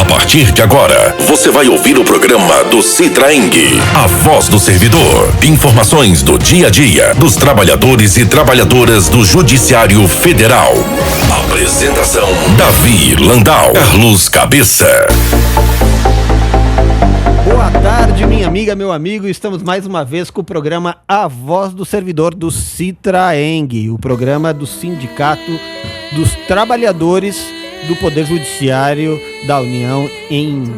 A partir de agora, você vai ouvir o programa do Citraeng, a voz do servidor. Informações do dia a dia dos trabalhadores e trabalhadoras do Judiciário Federal. Apresentação: Davi Landau, Carlos Cabeça. Boa tarde, minha amiga, meu amigo. Estamos mais uma vez com o programa A Voz do Servidor do Citraeng, o programa do Sindicato dos Trabalhadores do Poder Judiciário da União em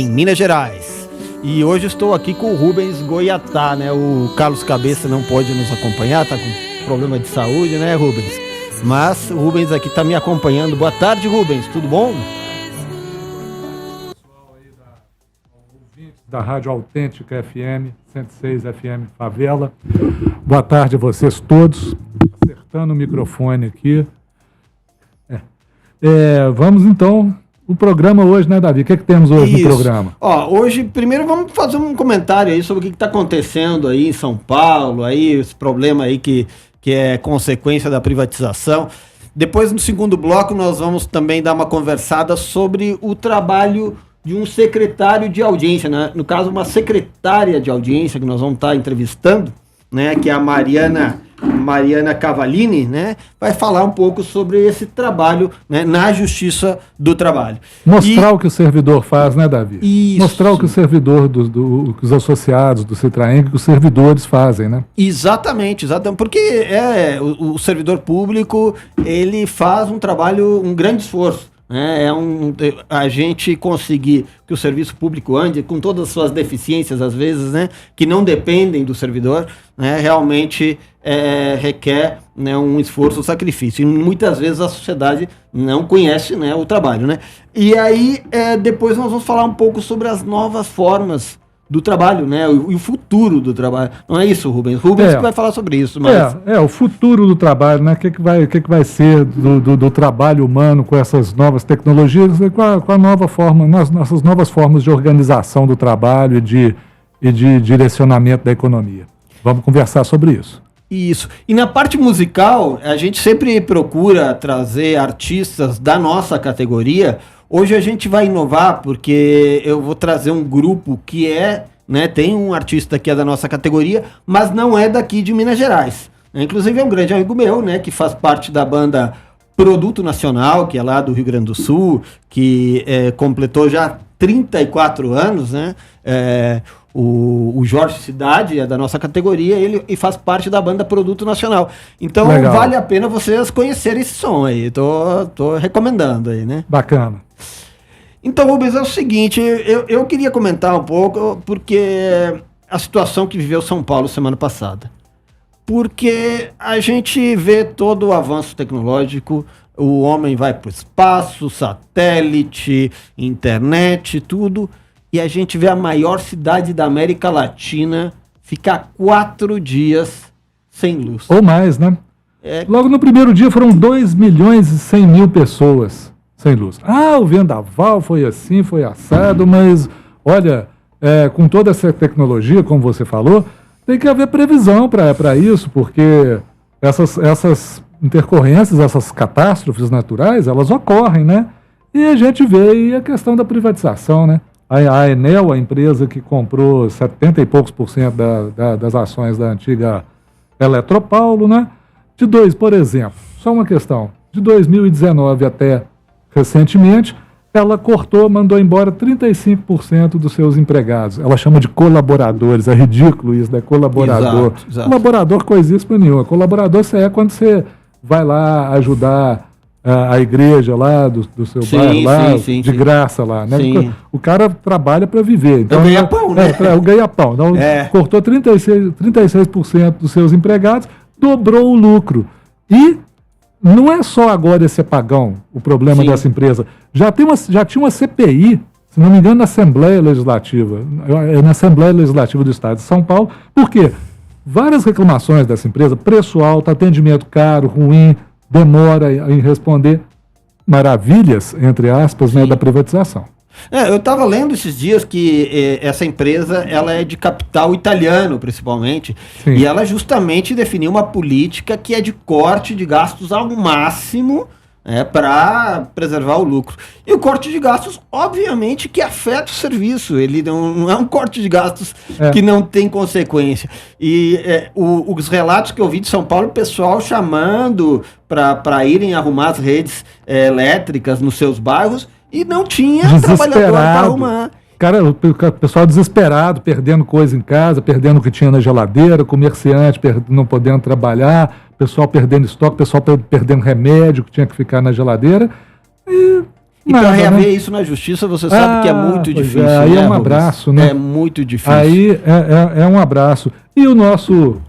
Minas Gerais. E hoje estou aqui com o Rubens Goiatá, né? O Carlos Cabeça não pode nos acompanhar, tá com problema de saúde, né, Rubens? Mas o Rubens aqui está me acompanhando. Boa tarde, Rubens, tudo bom? Da Rádio Autêntica FM, 106 FM Favela. Boa tarde a vocês todos. Acertando o microfone aqui. Vamos então, o programa hoje, né, Davi? O que é que temos hoje no programa? Hoje, primeiro vamos fazer um comentário aí sobre o que está acontecendo aí em São Paulo, aí, esse problema aí que é consequência da privatização. Depois, no segundo bloco, nós vamos também dar uma conversada sobre o trabalho de um secretário de audiência, né? No caso, uma secretária de audiência que nós vamos estar entrevistando, né? Que é a Mariana Cavalini, né? Vai falar um pouco sobre esse trabalho, né? Na Justiça do Trabalho. Mostrar o que o servidor faz, né, Davi? Isso. Mostrar o que o servidor, os associados do Citraeng, que os servidores fazem, né? Exatamente. Porque o servidor público, ele faz um trabalho, um grande esforço. A gente conseguir que o serviço público ande com todas as suas deficiências, às vezes, né, que não dependem do servidor, né, realmente requer, né, um esforço, um sacrifício. E muitas vezes a sociedade não conhece, né, o trabalho. Né? E aí, depois nós vamos falar um pouco sobre as novas formas do trabalho, né? E o futuro do trabalho. Não é isso, Rubens? Rubens que vai falar sobre isso. Mas... o futuro do trabalho, né? O que vai ser do trabalho humano com essas novas tecnologias, com a nova forma, nossas novas formas de organização do trabalho e de direcionamento da economia. Vamos conversar sobre isso. Isso. E na parte musical, a gente sempre procura trazer artistas da nossa categoria. Hoje a gente vai inovar porque eu vou trazer um grupo que tem um artista que é da nossa categoria, mas não é daqui de Minas Gerais. Inclusive é um grande amigo meu, né, que faz parte da banda Produto Nacional, que é lá do Rio Grande do Sul, que completou já 34 anos, né? O Jorge Cidade é da nossa categoria, ele faz parte da banda Produto Nacional. Então legal. Vale a pena vocês conhecerem esse som aí. Tô recomendando aí, né? Bacana. Então, Rubens, é o seguinte, eu queria comentar um pouco, porque a situação que viveu São Paulo semana passada. Porque a gente vê todo o avanço tecnológico, o homem vai para o espaço, satélite, internet, tudo, e a gente vê a maior cidade da América Latina ficar 4 dias sem luz. Ou mais, né? Logo no primeiro dia foram 2.100.000 pessoas sem luz. O vendaval foi assim, foi assado, mas olha, com toda essa tecnologia, como você falou, tem que haver previsão para isso, porque essas intercorrências, essas catástrofes naturais, elas ocorrem, né? E a gente vê aí a questão da privatização, né? A Enel, a empresa que comprou 70 e poucos % das ações da antiga Eletropaulo, né? Por exemplo, só uma questão, de 2019 até recentemente, ela mandou embora 35% dos seus empregados. Ela chama de colaboradores, é ridículo isso, né? Colaborador. Exato. Colaborador coisíssima nenhuma. Colaborador é quando você vai lá ajudar a igreja lá do seu bairro lá, de graça lá, né? O cara trabalha para viver. Então, o ganha-pão, né? O ganha-pão. Então, cortou 36% dos seus empregados, dobrou o lucro. E não é só agora esse apagão o problema dessa empresa. Já tinha uma CPI, se não me engano, na Assembleia Legislativa do Estado de São Paulo. Por quê? Várias reclamações dessa empresa, preço alto, atendimento caro, ruim, demora em responder. Maravilhas, entre aspas, né, da privatização. Eu estava lendo esses dias que essa empresa ela é de capital italiano, principalmente, sim, e ela justamente definiu uma política que é de corte de gastos ao máximo, para preservar o lucro. E o corte de gastos, obviamente, que afeta o serviço. Ele não é um corte de gastos que não tem consequência. E os relatos que eu vi de São Paulo, o pessoal chamando para irem arrumar as redes elétricas nos seus bairros e não tinha trabalhador para arrumar. Cara, o pessoal desesperado, perdendo coisa em casa, perdendo o que tinha na geladeira, comerciante não podendo trabalhar, pessoal perdendo estoque, pessoal perdendo remédio que tinha que ficar na geladeira. E para reaver isso na justiça, você sabe que é muito difícil. Aí é um abraço, né? É muito difícil. Aí é um abraço. E o nosso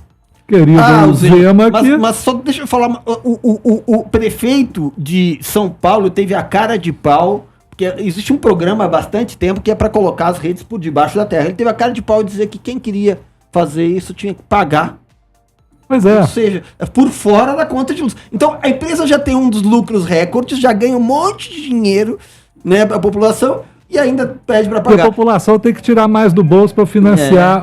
querido Zema aqui... Mas só deixa eu falar, o prefeito de São Paulo teve a cara de pau. Porque existe um programa há bastante tempo que é para colocar as redes por debaixo da terra. Ele teve a cara de pau de dizer que quem queria fazer isso tinha que pagar. Pois é. Ou seja, é por fora da conta de luz. Então a empresa já tem um dos lucros recordes, já ganha um monte de dinheiro, né, a população, e ainda pede para pagar. A população tem que tirar mais do bolso para financiar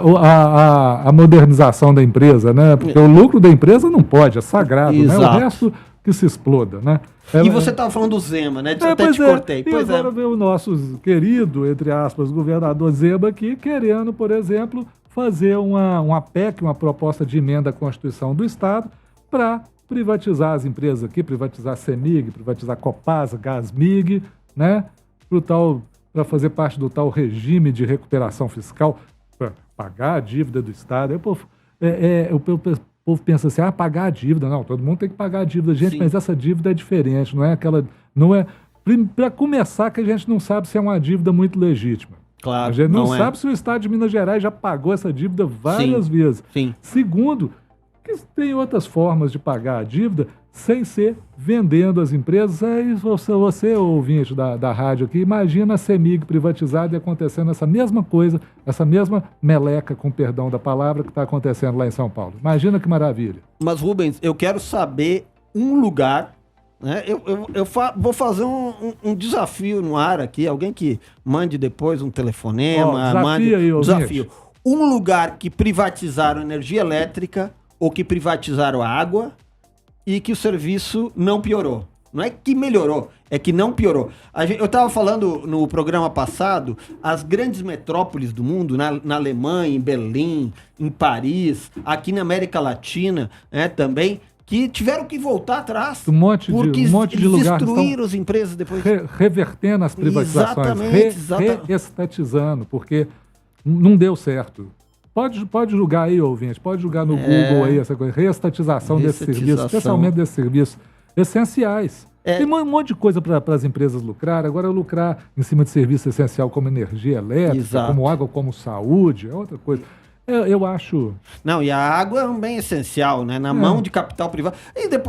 a modernização da empresa, né? Porque o lucro da empresa não pode, é sagrado, né? O resto que se exploda, né? E você estava falando do Zema, né? Até te cortei. E agora vem o nosso querido, entre aspas, governador Zema aqui, querendo, por exemplo, fazer uma PEC, uma proposta de emenda à Constituição do Estado, para privatizar as empresas aqui, privatizar a CEMIG, privatizar a Copasa, Gasmig, né? Para fazer parte do tal regime de recuperação fiscal, para pagar a dívida do Estado. O povo pensa assim, pagar a dívida. Não, todo mundo tem que pagar a dívida. Gente, mas essa dívida é diferente, não é aquela... Para começar, que a gente não sabe se é uma dívida muito legítima. Claro, a gente não sabe se o Estado de Minas Gerais já pagou essa dívida várias vezes. Sim. Segundo, que tem outras formas de pagar a dívida sem ser vendendo as empresas. Aí você ouvinte da rádio aqui, imagina a CEMIG privatizada e acontecendo essa mesma coisa, essa mesma meleca, com perdão da palavra, que está acontecendo lá em São Paulo. Imagina que maravilha. Mas, Rubens, eu quero saber um lugar, né? Vou fazer um desafio no ar aqui, alguém que mande depois um telefonema, mande um desafio. Um lugar que privatizaram energia elétrica ou que privatizaram a água e que o serviço não piorou. Não é que melhorou, é que não piorou. Eu estava falando no programa passado, as grandes metrópoles do mundo, na Alemanha, em Berlim, em Paris, aqui na América Latina, também, que tiveram que voltar atrás. Um monte de lugares destruíram as empresas depois. Revertendo as privatizações, reestatizando, porque não deu certo. Pode julgar aí, ouvinte, pode julgar no Google aí essa coisa, reestatização desses serviços, especialmente desses serviços essenciais. Tem um monte de coisa para as empresas lucrar. Agora, lucrar em cima de serviço essencial como energia elétrica, como água, como saúde, é outra coisa. Eu acho... Não, e a água é um bem essencial, né? Na mão de capital privado.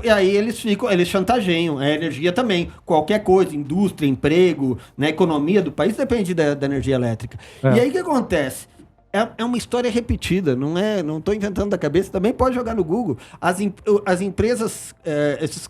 E aí eles chantageiam. A energia também. Qualquer coisa, indústria, emprego, né? Economia do país depende da energia elétrica. E aí o que acontece? É uma história repetida, não estou inventando da cabeça, também pode jogar no Google. As empresas,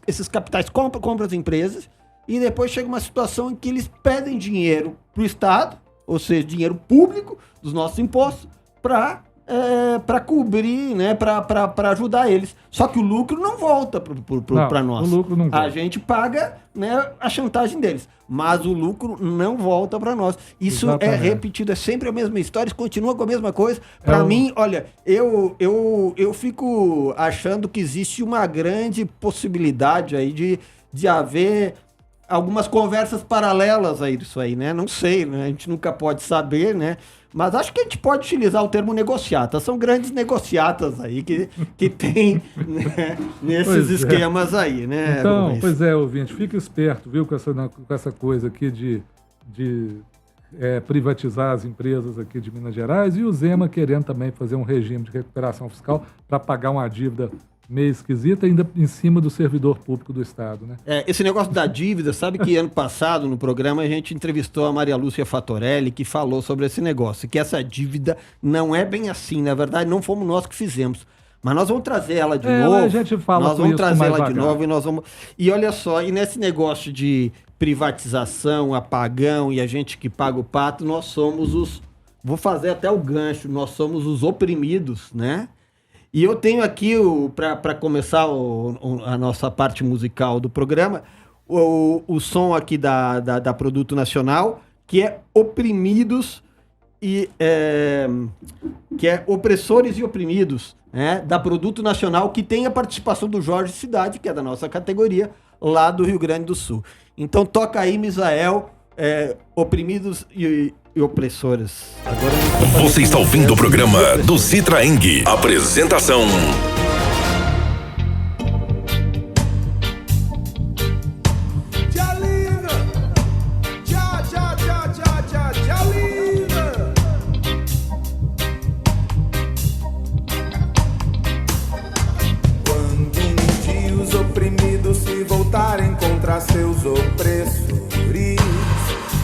esses capitais compram as empresas e depois chega uma situação em que eles pedem dinheiro para o Estado, ou seja, dinheiro público dos nossos impostos, para cobrir, né, para ajudar eles. Só que o lucro não volta para nós. O lucro não volta. A gente paga, né, a chantagem deles, mas o lucro não volta para nós. Isso é repetido, é sempre a mesma história, continua com a mesma coisa. Para mim, olha, eu fico achando que existe uma grande possibilidade aí de haver algumas conversas paralelas a isso aí, né? Não sei, né? A gente nunca pode saber, né? Mas acho que a gente pode utilizar o termo negociata. São grandes negociatas aí que tem, né, nesses esquemas aí, né? Então, Rubens? Ouvinte, fica esperto, viu, com essa coisa aqui de privatizar as empresas aqui de Minas Gerais, e o Zema querendo também fazer um regime de recuperação fiscal para pagar uma dívida meio esquisita, ainda em cima do servidor público do Estado, né? Esse negócio da dívida, sabe que ano passado no programa a gente entrevistou a Maria Lúcia Fatorelli, que falou sobre esse negócio, que essa dívida não é bem assim, na verdade não fomos nós que fizemos. Mas nós vamos trazer ela de novo. A gente fala nós vamos trazer ela de novo e nós vamos... E olha só, e nesse negócio de privatização, apagão e a gente que paga o pato, nós somos os... Vou fazer até o gancho, nós somos os oprimidos, né? E eu tenho aqui, para começar a nossa parte musical do programa, o som aqui da Produto Nacional, que é Oprimidos e que é Opressores e Oprimidos, né, da Produto Nacional, que tem a participação do Jorge Cidade, que é da nossa categoria, lá do Rio Grande do Sul. Então toca aí, Misael, Oprimidos e Opressores. Agora você está ouvindo o programa do Citra Eng. Apresentação... Contra seus opressores,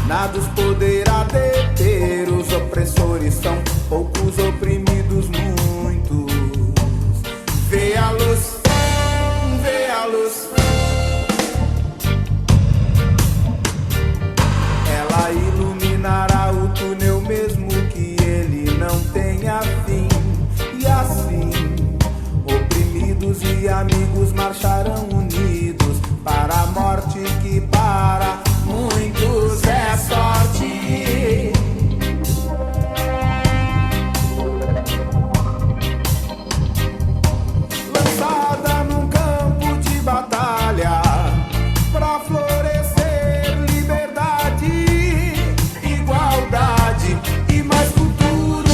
nada os poderá deter. Os opressores são poucos, oprimidos muitos. Vê a luz, vê a luz. Ela iluminará o túnel mesmo que ele não tenha fim. E assim, oprimidos e amigos marcharão unidos para a morte que para muitos é sorte. Lançada num campo de batalha pra florescer liberdade, igualdade e mais futuro.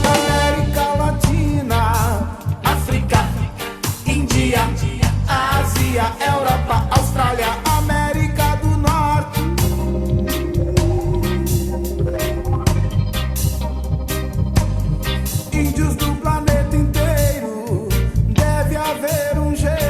América Latina, África, Índia, Ásia, Europa, Austrália, América do Norte. Índios do planeta inteiro, deve haver um jeito.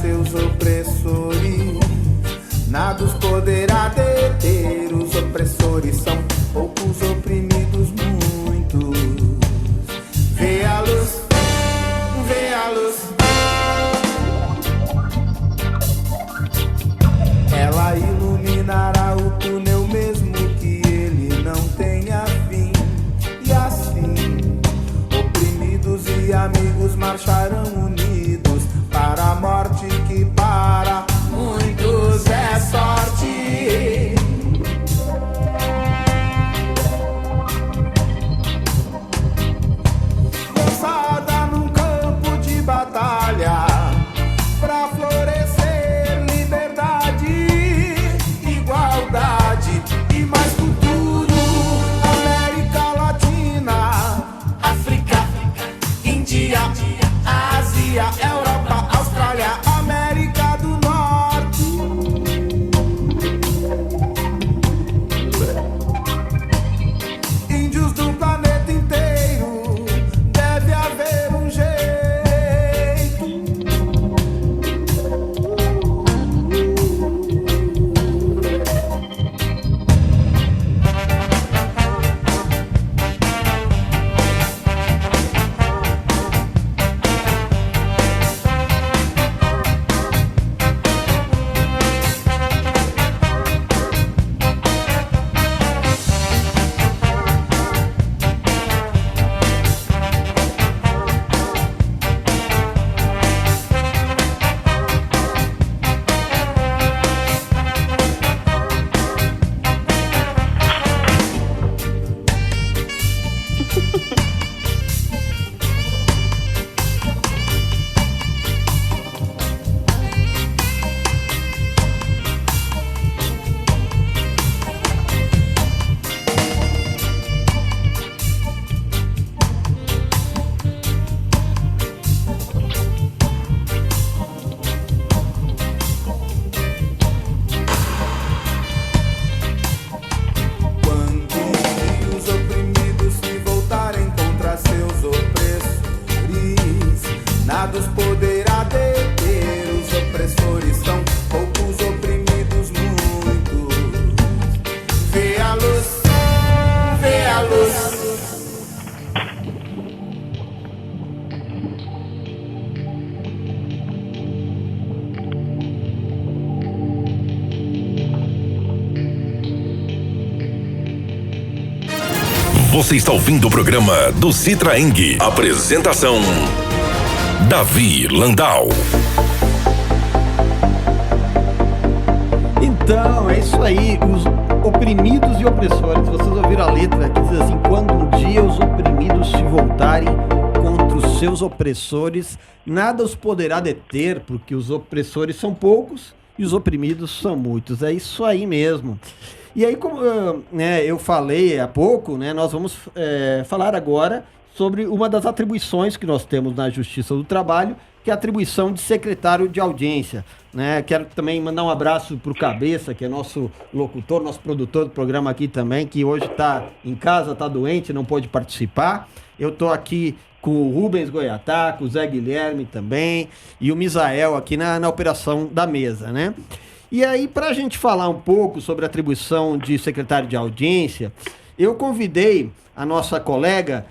Seus opressores, nada os poderá deter. Os opressores são poucos, oprimidos muitos. Vê a luz, vê a luz. Ela iluminará o túnel mesmo que ele não tenha fim. E assim, oprimidos e amigos marcharão unidos para a morte que para muitos é sorte. Lançada num campo de batalha pra florescer liberdade, igualdade e mais futuro. América Latina, África, Índia, Ásia, Europa, Austrália, América do Norte. Índios do planeta inteiro, deve haver um jeito. Você está ouvindo o programa do Citraeng. Apresentação: Davi Landau. Então, é isso aí, os oprimidos e opressores. Vocês ouviram a letra que diz assim: quando um dia os oprimidos se voltarem contra os seus opressores, nada os poderá deter, porque os opressores são poucos e os oprimidos são muitos. É isso aí mesmo. E aí, como eu falei há pouco, né, nós vamos falar agora sobre uma das atribuições que nós temos na Justiça do Trabalho, que é a atribuição de secretário de audiência. Né? Quero também mandar um abraço para o Cabeça, que é nosso locutor, nosso produtor do programa aqui também, que hoje está em casa, está doente, não pôde participar. Eu estou aqui com o Rubens Goiatá, com o Zé Guilherme também, e o Misael aqui na operação da mesa, né? E aí, para a gente falar um pouco sobre a atribuição de secretário de audiência, eu convidei a nossa colega,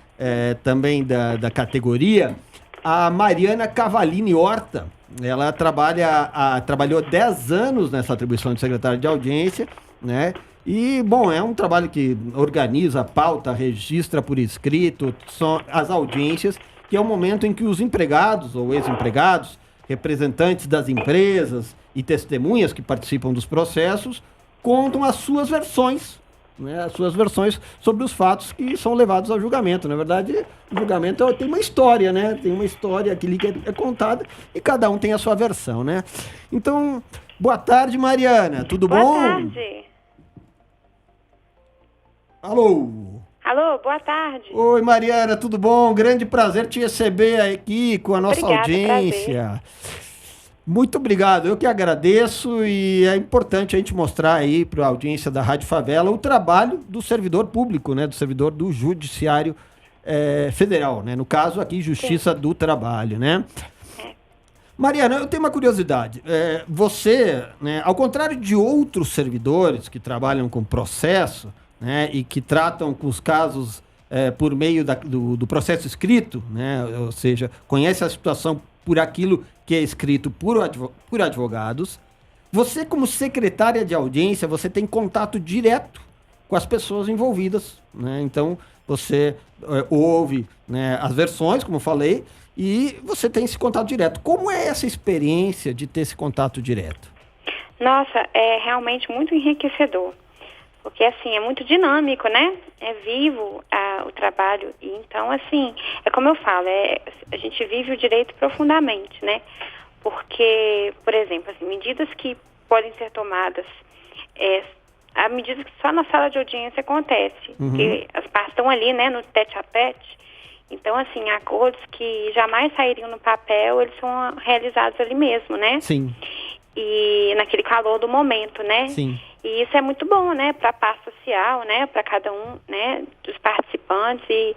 também da categoria, a Mariana Cavalini Horta. Ela trabalhou 10 anos nessa atribuição de secretário de audiência, né? E, bom, é um trabalho que organiza, pauta, registra por escrito, são as audiências, que é o momento em que os empregados ou ex-empregados, representantes das empresas e testemunhas que participam dos processos, contam as suas versões, né, as suas versões sobre os fatos que são levados ao julgamento. Na verdade, o julgamento tem uma história, né? Tem uma história aqui que é contada e cada um tem a sua versão, né? Então, boa tarde, Mariana. Tudo bom? Boa tarde. Alô? Alô, boa tarde. Oi, Mariana, tudo bom? Grande prazer te receber aqui com a nossa Obrigada, audiência. Muito obrigado, eu que agradeço, e é importante a gente mostrar aí para a audiência da Rádio Favela o trabalho do servidor público, né, do servidor do Judiciário Federal, né, no caso aqui Justiça do Trabalho, né. Mariana, eu tenho uma curiosidade, você, né, ao contrário de outros servidores que trabalham com processo, né, e que tratam com os casos por meio do processo escrito, né, ou seja, conhece a situação por aquilo que é escrito por advogados, você, como secretária de audiência, você tem contato direto com as pessoas envolvidas, né? Então, você ouve, né, as versões, como eu falei, e você tem esse contato direto. Como é essa experiência de ter esse contato direto? Nossa, é realmente muito enriquecedor. Porque, assim, é muito dinâmico, né? É vivo o trabalho. E, então, assim, é como eu falo, a gente vive o direito profundamente, né? Porque, por exemplo, assim, medidas que podem ser tomadas, há medidas que só na sala de audiência acontece. Uhum. Porque as partes estão ali, né, no tete a tete. Então, assim, acordos que jamais sairiam no papel, eles são realizados ali mesmo, né? Sim. E naquele calor do momento, né? Sim. E isso é muito bom, né, para a paz social, né, para cada um, né, dos participantes, e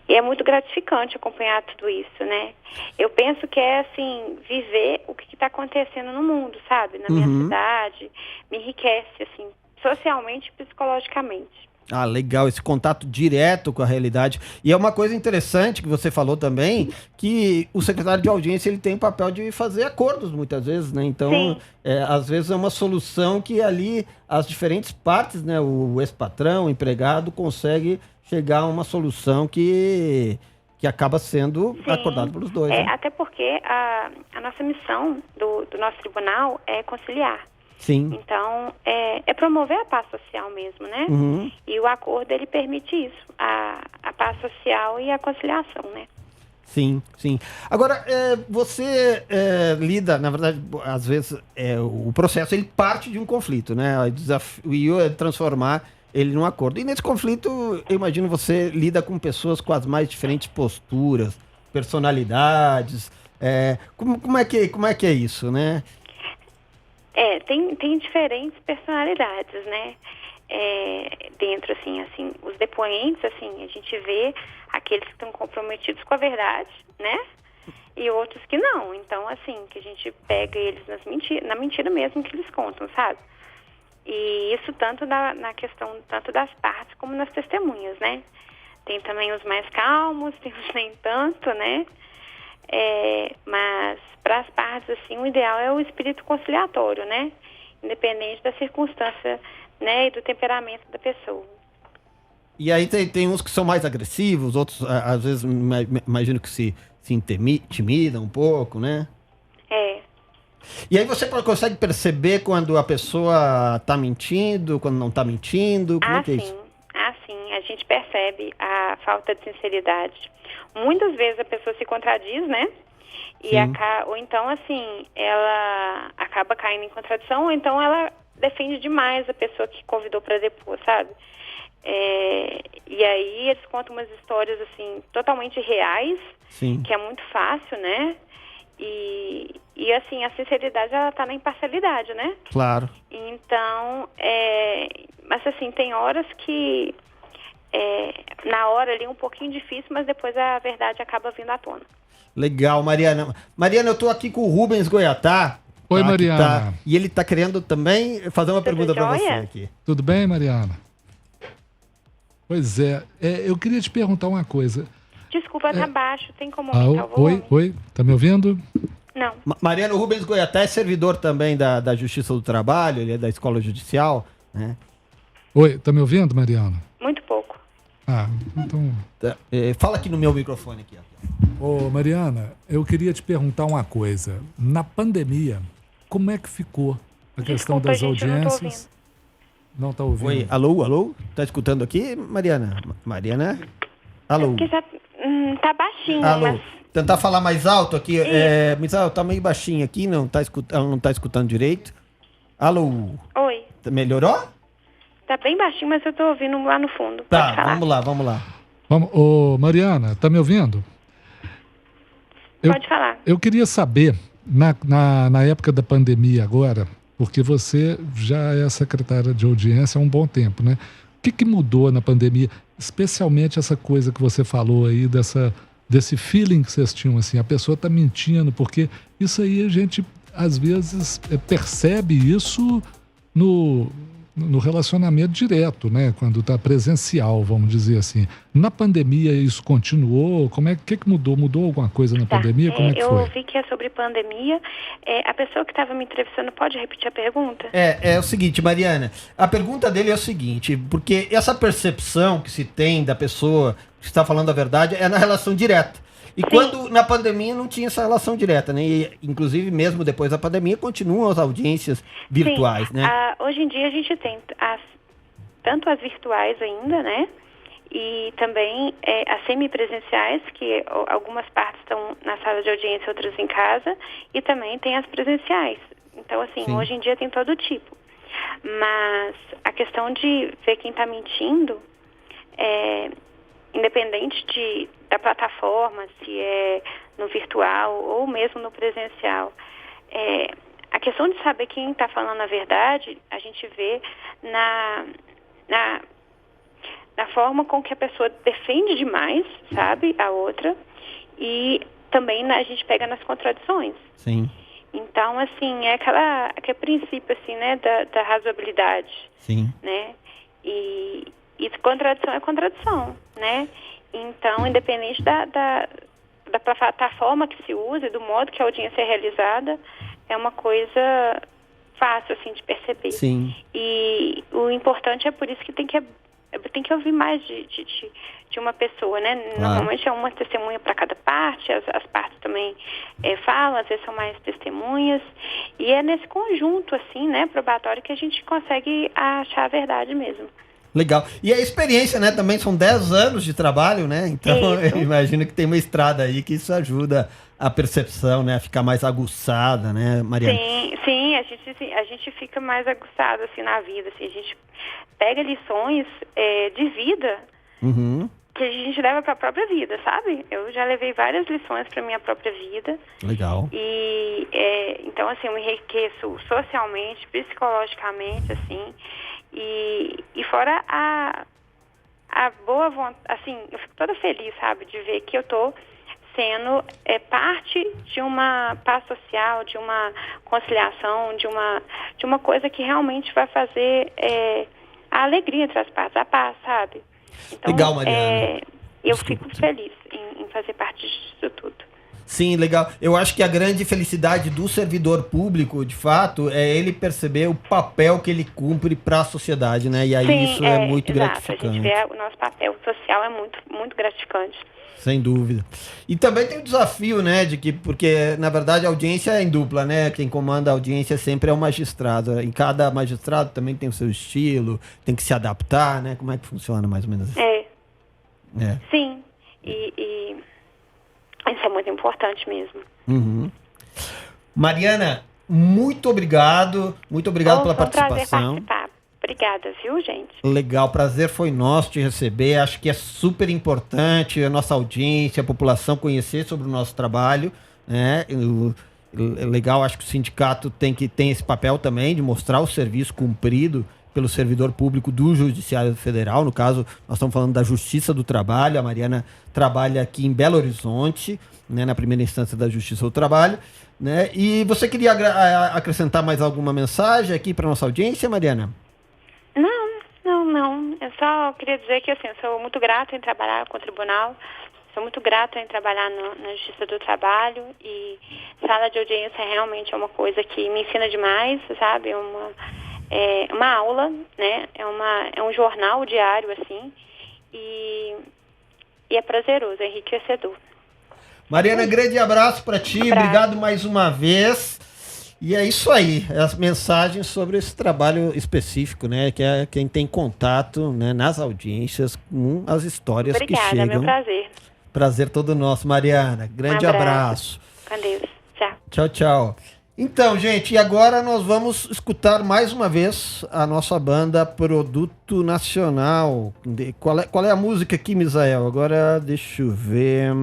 é muito gratificante acompanhar tudo isso, né. Eu penso que é, assim, viver o que está acontecendo no mundo, sabe, na minha cidade, me enriquece, assim, socialmente e psicologicamente. Ah, legal, esse contato direto com a realidade. E é uma coisa interessante que você falou também, que o secretário de audiência ele tem o papel de fazer acordos muitas vezes, né? Então, às vezes é uma solução que ali as diferentes partes, né? O ex-patrão, o empregado, consegue chegar a uma solução que acaba sendo acordada pelos dois. Né? Até porque a nossa missão do nosso tribunal é conciliar. Sim. Então, é promover a paz social mesmo, né? Uhum. E o acordo, ele permite isso, a paz social e a conciliação, né? Sim, sim. Agora, você lida, na verdade, às vezes, o processo, ele parte de um conflito, né? O desafio é transformar ele num acordo. E nesse conflito, eu imagino você lida com pessoas com as mais diferentes posturas, personalidades. Como é que é isso, né? Tem diferentes personalidades, né? Dentro, assim, os depoentes, assim, a gente vê aqueles que estão comprometidos com a verdade, né? E outros que não. Então, assim, que a gente pega eles na mentira mesmo que eles contam, sabe? E isso tanto na questão tanto das partes como nas testemunhas, né? Tem também os mais calmos, tem os nem tanto, né? Mas para as partes, assim, o ideal é o espírito conciliatório, né? Independente da circunstância, né, e do temperamento da pessoa. E aí tem uns que são mais agressivos, outros às vezes imagino que se intimidam um pouco, né? É. E aí você consegue perceber quando a pessoa tá mentindo, quando não tá mentindo? Como é que é isso? Sim, a gente percebe a falta de sinceridade. Muitas vezes a pessoa se contradiz, né? Ou então, assim, ela acaba caindo em contradição, ou então ela defende demais a pessoa que convidou para depor, sabe? E aí eles contam umas histórias, assim, totalmente reais, Sim. que é muito fácil, né? E assim, a sinceridade, ela tá na imparcialidade, né? Claro. Então, mas assim, tem horas que na hora ali é um pouquinho difícil, mas depois a verdade acaba vindo à tona. Legal, Mariana. Mariana, eu tô aqui com o Rubens Goiatá. Oi, tá, Mariana. E ele tá querendo também fazer uma pergunta para você jóia? aqui. Tudo bem, Mariana? Pois eu queria te perguntar uma coisa. Desculpa, tá baixo, tem como aumentar o volume? Oi, tá me ouvindo? Não. Mariana, o Rubens Goiatá é servidor também da Justiça do Trabalho, ele é da Escola Judicial, né? Oi, tá me ouvindo, Mariana? Muito pouco. Então... Fala aqui no meu microfone aqui. Ô, Mariana, eu queria te perguntar uma coisa. Na pandemia, como é que ficou a questão das gente, eu audiências? Não tá ouvindo? Oi, alô? Tá escutando aqui, Mariana? Mariana? Alô? Porque já tá baixinho, Alô? mas... Tentar falar mais alto aqui. Misael, tá meio baixinho aqui, ela não tá escutando direito. Alô? Oi. Melhorou? Tá bem baixinho, mas eu tô ouvindo lá no fundo. Tá, Pode falar. vamos lá. Ô, Mariana, tá me ouvindo? Pode falar. Eu queria saber, na época da pandemia agora, porque você já é secretária de audiência há um bom tempo, né? O que mudou na pandemia? Especialmente essa coisa que você falou aí, desse feeling que vocês tinham, assim, a pessoa tá mentindo, porque isso aí a gente, às vezes, percebe isso no relacionamento direto, né? Quando está presencial, vamos dizer assim. Na pandemia isso continuou? Que mudou? Mudou alguma coisa na pandemia? Como é que eu foi? ouvi que é sobre pandemia. A pessoa que estava me entrevistando pode repetir a pergunta? É o seguinte, Mariana, a pergunta dele é o seguinte, porque essa percepção que se tem da pessoa que está falando a verdade é na relação direta. E quando na pandemia não tinha essa relação direta, né? E, inclusive, mesmo depois da pandemia, continuam as audiências virtuais, né? Hoje em dia a gente tem tanto as virtuais ainda, né? E também as semipresenciais, que algumas partes estão na sala de audiência, outras em casa, e também tem as presenciais. Então, assim, hoje em dia tem todo tipo. Mas a questão de ver quem está mentindo, independente da plataforma, se é no virtual ou mesmo no presencial, a questão de saber quem está falando a verdade, a gente vê na forma com que a pessoa defende demais, sabe, a outra, e também a gente pega nas contradições. Sim. Então, assim, aquele princípio, assim, né, da razoabilidade. Sim. Né? E contradição é contradição, né? Então, independente da plataforma que se usa, do modo que a audiência é realizada, é uma coisa fácil, assim, de perceber. Sim. E o importante é por isso que tem que ouvir mais de uma pessoa, né? Claro. Normalmente é uma testemunha para cada parte, as partes também falam, às vezes são mais testemunhas, e é nesse conjunto, assim, né, probatório, que a gente consegue achar a verdade mesmo. Legal. E a experiência, né, também são 10 anos de trabalho, né? Então, eu imagino que tem uma estrada aí que isso ajuda a percepção, né, a ficar mais aguçada, né, Mariana? Sim, a gente fica mais aguçado, assim, na vida, assim, a gente pega lições de vida que a gente leva para a própria vida, sabe? Eu já levei várias lições para minha própria vida. Legal. E, então, assim, eu me enriqueço socialmente, psicologicamente, assim, e fora a boa vontade, assim, eu fico toda feliz, sabe, de ver que eu tô sendo parte de uma paz social, de uma conciliação, de uma coisa que realmente vai fazer a alegria entre as partes, a paz, sabe? Então, legal, Mariana. eu fico feliz em fazer parte disso tudo. Sim, legal. Eu acho que a grande felicidade do servidor público, de fato, é ele perceber o papel que ele cumpre para a sociedade, né? E aí Sim, isso é muito exato. gratificante. A gente vê o nosso papel social é muito, muito gratificante. Sem dúvida. E também tem o desafio, né, de que, porque na verdade a audiência é em dupla, né? Quem comanda a audiência sempre é o magistrado. E cada magistrado também tem o seu estilo, tem que se adaptar, né? Como é que funciona mais ou menos assim? É. Sim. E isso é muito importante mesmo. Uhum. Mariana, muito obrigado pela Foi um prazer participação. participar. Obrigada, viu, gente? Legal, prazer foi nosso te receber. Acho que é super importante a nossa audiência, a população conhecer sobre o nosso trabalho, né? Legal, acho que o sindicato tem esse papel também de mostrar o serviço cumprido pelo servidor público do Judiciário Federal. No caso, nós estamos falando da Justiça do Trabalho. A Mariana trabalha aqui em Belo Horizonte, né, na primeira instância da Justiça do Trabalho, né? E você queria acrescentar mais alguma mensagem aqui para nossa audiência, Mariana? Não. Eu só queria dizer que assim, eu sou muito grata em trabalhar com o tribunal, sou muito grata em trabalhar na Justiça do Trabalho, e sala de audiência realmente é uma coisa que me ensina demais, sabe? É uma aula, né? É um jornal diário, assim, e é prazeroso, é enriquecedor. Mariana, grande abraço para ti, obrigado mais uma vez. E é isso aí, as mensagens sobre esse trabalho específico, né? Que é quem tem contato, né, nas audiências com as histórias que chegam. Obrigada, é meu prazer. Prazer todo nosso, Mariana. Grande abraço. Com Deus. Tchau. Tchau, tchau. Então, gente, e agora nós vamos escutar mais uma vez a nossa banda Produto Nacional. Qual é a música aqui, Misael? Agora, deixa eu ver.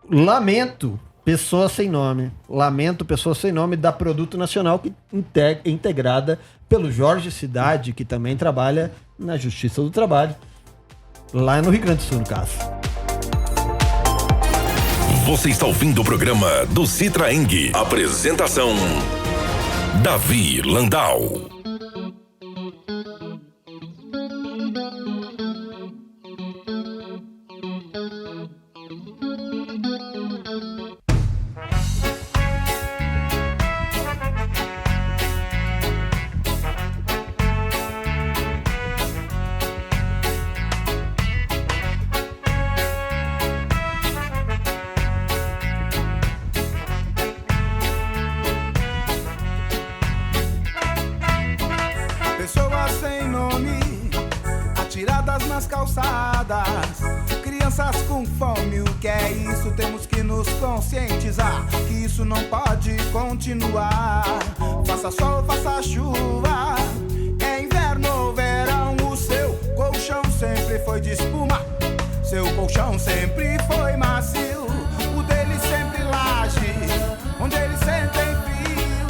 Lamento, Pessoa Sem Nome. Lamento, Pessoa Sem Nome, da Produto Nacional, que é integrada pelo Jorge Cidade, que também trabalha na Justiça do Trabalho, lá no Rio Grande do Sul, no caso. Você está ouvindo o programa do Citraeng. Apresentação: Davi Landau. Pessoas sem nome, atiradas nas calçadas, crianças com fome, o que é isso? Temos que nos conscientizar que isso não pode continuar. Faça sol, faça chuva, é inverno ou verão, o seu colchão sempre foi de espuma, seu colchão sempre foi macio, o dele sempre laje, onde eles sentem frio.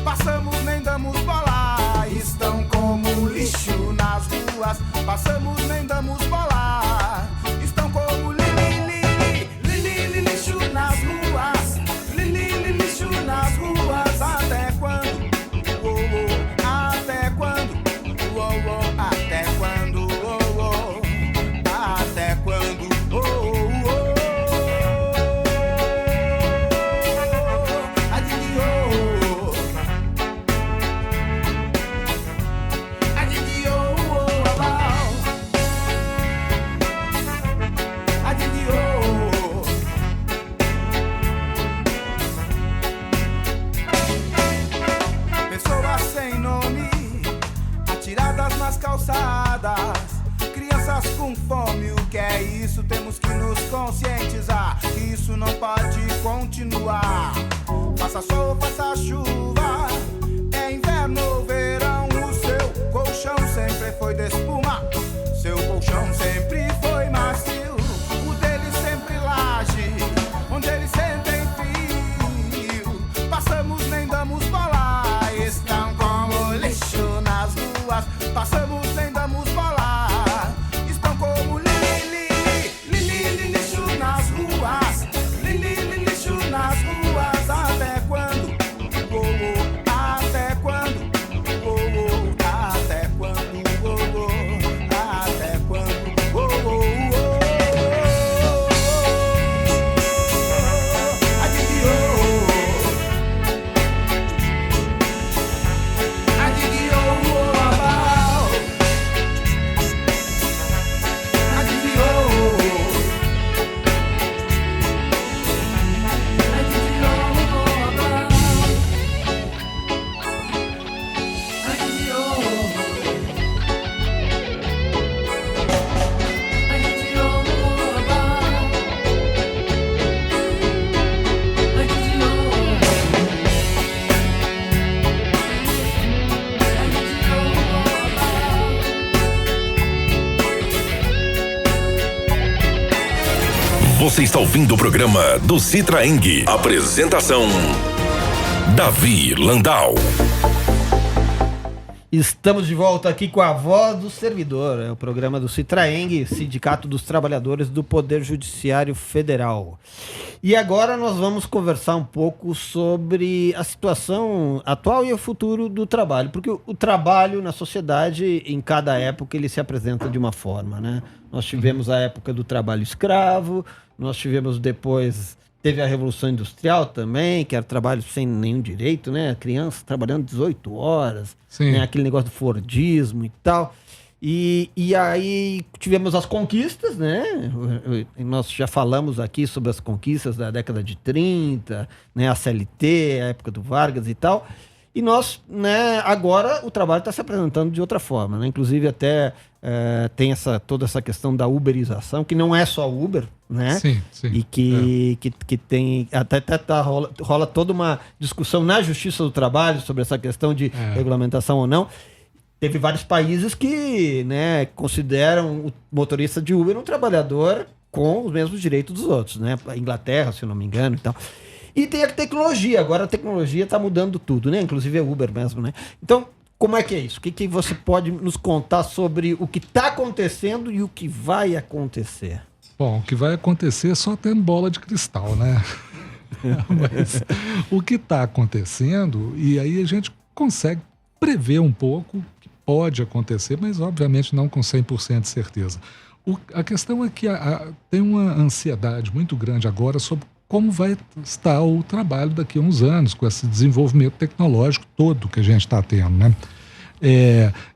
Passamos, nem damos bola, estão como lixo nas ruas. Passamos, nem damos bola, estão como lixo nas ruas. Lixo nas ruas. Até quando? Oh, oh. Até quando? Oh, oh. Até quando? Oh, oh. Até quando? Oh, oh, oh. Adiós. Pessoas sem nome, atiradas nas calçadas, crianças com fome, o que é isso? Temos que nos conscientizar que isso não pode continuar. Faça sol, faça chuva, é inverno ou verão, o seu colchão sempre foi de espuma, seu colchão sempre foi macio, o dele sempre laje, onde eles sentem frio. Passamos, nem damos bola, estão como lixo nas ruas. Passamos, nem damos bola, estão como lixo nas ruas. Lixo nas ruas. Até quando? Oh, oh. Até quando? Oh, oh. Até quando? Oh, oh. Até quando? Oh, oh, oh. Você está ouvindo o programa do Citraeng. Apresentação: Davi Landau. Estamos de volta aqui com a Voz do Servidor, é o programa do Citraeng, Sindicato dos Trabalhadores do Poder Judiciário Federal. E agora nós vamos conversar um pouco sobre a situação atual e o futuro do trabalho, porque o trabalho na sociedade, em cada época, ele se apresenta de uma forma, né? Nós tivemos a época do trabalho escravo, nós tivemos depois... Teve a Revolução Industrial também, que era trabalho sem nenhum direito, né? Criança trabalhando 18 horas, né? Aquele negócio do Fordismo e tal. E aí tivemos as conquistas, né? Nós já falamos aqui sobre as conquistas da década de 30, né? A CLT, a época do Vargas e tal. E nós, né, agora o trabalho está se apresentando de outra forma, né? Inclusive até tem toda essa questão da uberização, que não é só Uber, né? Sim. E que tem até rola toda uma discussão na Justiça do Trabalho sobre essa questão de regulamentação ou não. Teve vários países que, né, consideram o motorista de Uber um trabalhador com os mesmos direitos dos outros, né? A Inglaterra, se eu não me engano, e tal. E tem a tecnologia, agora a tecnologia está mudando tudo, né? Inclusive é Uber mesmo, né? Então, como é que é isso? O que você pode nos contar sobre o que está acontecendo e o que vai acontecer? Bom, o que vai acontecer é só tendo bola de cristal, né? Mas o que está acontecendo, e aí a gente consegue prever um pouco o que pode acontecer, mas obviamente não com 100% de certeza. A questão é que tem uma ansiedade muito grande agora sobre como vai estar o trabalho daqui a uns anos, com esse desenvolvimento tecnológico todo que a gente está tendo, né?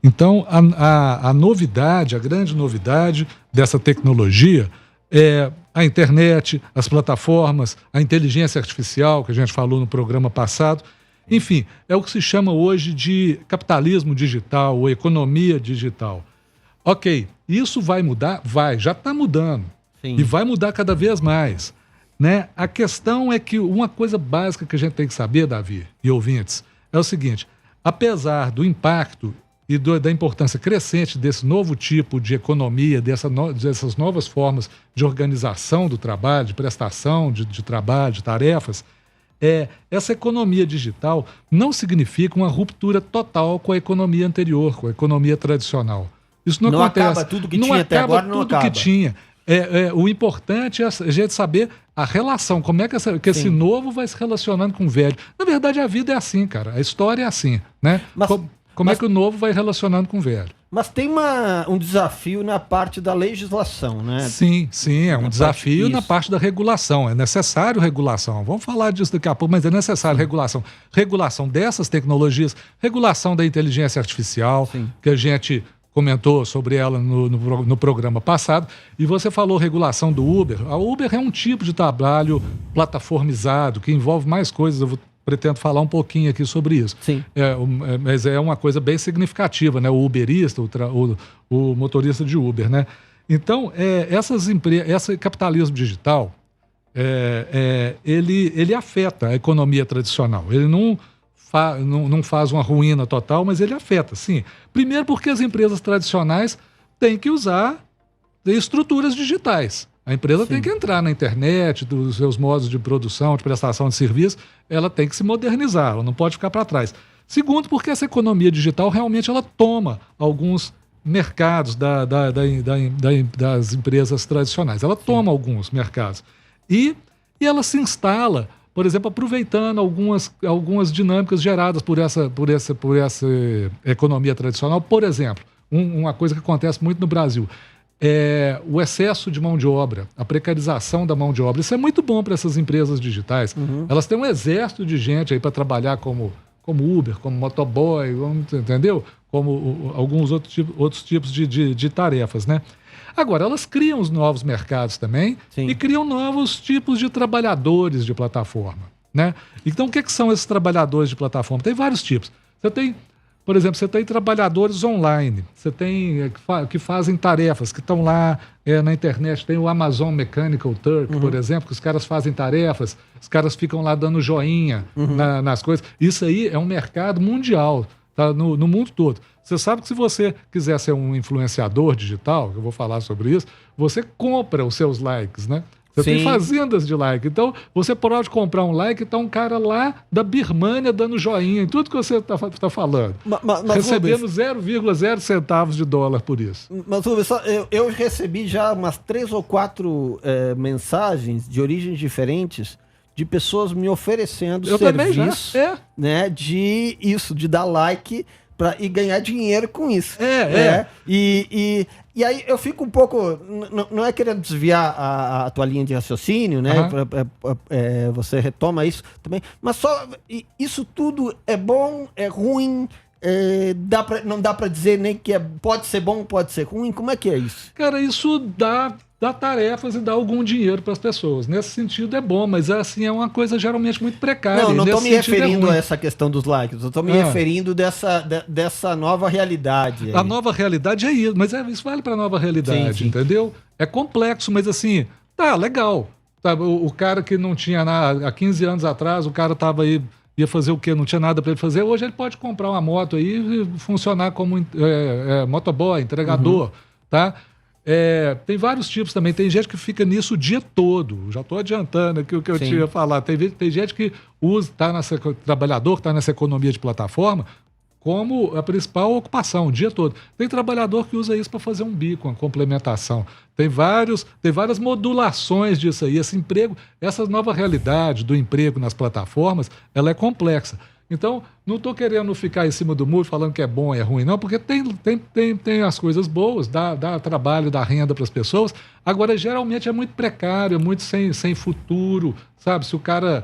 Então, a novidade, a grande novidade dessa tecnologia é a internet, as plataformas, a inteligência artificial, que a gente falou no programa passado. Enfim, é o que se chama hoje de capitalismo digital ou economia digital. Ok, isso vai mudar? Vai, já está mudando. Sim. E vai mudar cada vez mais. Né? A questão é que uma coisa básica que a gente tem que saber, Davi e ouvintes, é o seguinte: apesar do impacto e da importância crescente desse novo tipo de economia, dessas novas formas de organização do trabalho, de prestação de trabalho, de tarefas, essa economia digital não significa uma ruptura total com a economia anterior, com a economia tradicional. Isso não acontece. Acaba tudo que tinha até agora, não acaba. Que tinha. O importante é a gente saber a relação, como é que esse novo vai se relacionando com o velho. Na verdade, a vida é assim, cara. A história é assim, né? Como é que o novo vai relacionando com o velho? Mas tem um desafio na parte da legislação, né? Sim, é um desafio na parte da regulação. É necessário regulação. Vamos falar disso daqui a pouco, mas é necessário regulação. Regulação dessas tecnologias, regulação da inteligência artificial, que a gente comentou sobre ela no programa passado, e você falou regulação do Uber. A Uber é um tipo de trabalho plataformizado, que envolve mais coisas. Eu pretendo falar um pouquinho aqui sobre isso. Sim. Mas é uma coisa bem significativa, né? O uberista, o motorista de Uber, né? Então, esse capitalismo digital, ele afeta a economia tradicional. Ele não faz uma ruína total, mas ele afeta, sim. Primeiro porque as empresas tradicionais têm que usar estruturas digitais. A empresa tem que entrar na internet, dos seus modos de produção, de prestação de serviço, ela tem que se modernizar, ela não pode ficar para trás. Segundo, porque essa economia digital realmente ela toma alguns mercados das empresas tradicionais. Ela toma alguns mercados. E ela se instala, por exemplo, aproveitando algumas dinâmicas geradas por essa economia tradicional. Por exemplo, uma coisa que acontece muito no Brasil é o excesso de mão de obra, a precarização da mão de obra. Isso é muito bom para essas empresas digitais. Elas têm um exército de gente aí para trabalhar como Uber, como motoboy, entendeu? Como alguns outros tipos de tarefas, né? Agora, elas criam os novos mercados também e criam novos tipos de trabalhadores de plataforma, né? Então, o que são esses trabalhadores de plataforma? Tem vários tipos. Por exemplo, você tem trabalhadores online, você tem que fazem tarefas, que estão lá na internet. Tem o Amazon Mechanical Turk, por exemplo, que os caras fazem tarefas, os caras ficam lá dando joinha nas coisas. Isso aí é um mercado mundial, tá? No mundo todo. Você sabe que se você quiser ser um influenciador digital, eu vou falar sobre isso, você compra os seus likes, né? Você tem Sim. fazendas de like. Então, você pode comprar um like e tá um cara lá da Birmania dando joinha em tudo que você tá falando. Mas, recebendo Rubens, 0,0 centavos de dólar por isso. Mas, Rubens, eu recebi já umas 3 ou 4 mensagens de origens diferentes de pessoas me oferecendo Eu também serviço, já. né, de dar like e ganhar dinheiro com isso. E aí eu fico um pouco, não é querendo desviar a tua linha de raciocínio, né? Você retoma isso também, mas só isso tudo é bom, é ruim, não dá pra dizer nem que pode ser bom, pode ser ruim. Como é que é isso? Cara, isso dá tarefas e dá algum dinheiro para as pessoas. Nesse sentido é bom, mas assim, é uma coisa geralmente muito precária. Não estou me referindo a a essa questão dos likes, eu estou me referindo dessa nova realidade. A nova realidade é isso, mas isso vale para a nova realidade, sim. Entendeu? É complexo, mas assim, tá, legal. Tá, o cara que não tinha nada, há 15 anos atrás, o cara tava aí, ia fazer o quê? Não tinha nada para ele fazer. Hoje ele pode comprar uma moto aí e funcionar como motoboy, entregador, tá? Tem vários tipos também. Tem gente que fica nisso o dia todo. Já estou adiantando aqui o que eu tinha falado. Tem gente que trabalhador que está nessa economia de plataforma como a principal ocupação o dia todo. Tem trabalhador que usa isso para fazer um bico, uma complementação. Tem várias modulações disso aí. Esse emprego, essa nova realidade do emprego nas plataformas, ela é complexa. Então, não estou querendo ficar em cima do muro falando que é bom e é ruim, não, porque tem as coisas boas, dá trabalho, dá renda para as pessoas. Agora, geralmente é muito precário, é muito sem futuro, sabe? Se o cara